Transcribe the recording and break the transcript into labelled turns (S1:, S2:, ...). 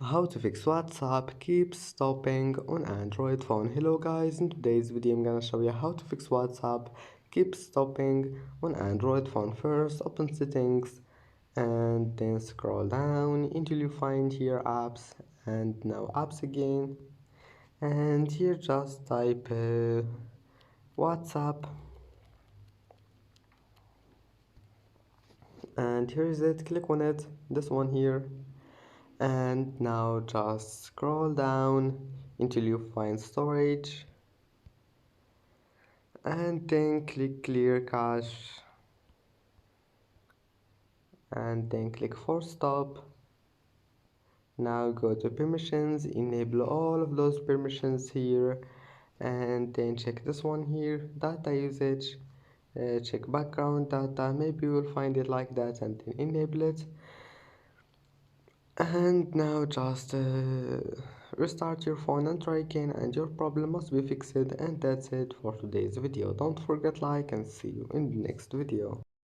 S1: How to fix WhatsApp keeps stopping on Android phone. Hello guys, in today's video I'm gonna show you how to fix WhatsApp keeps stopping on Android phone. First, open settings and then scroll down until you find here apps, and now apps again, and here just type WhatsApp, and here is it. Click on it, this one here, and now just scroll down until you find storage, and then click clear cache, and then click force stop. Now go to permissions, enable all of those permissions here, and then check this one here, data usage, check background data, maybe you will find it like that, and then enable it. And now just restart your phone and try again, and your problem must be fixed. And that's it for today's video. Don't forget like and see you in the next video.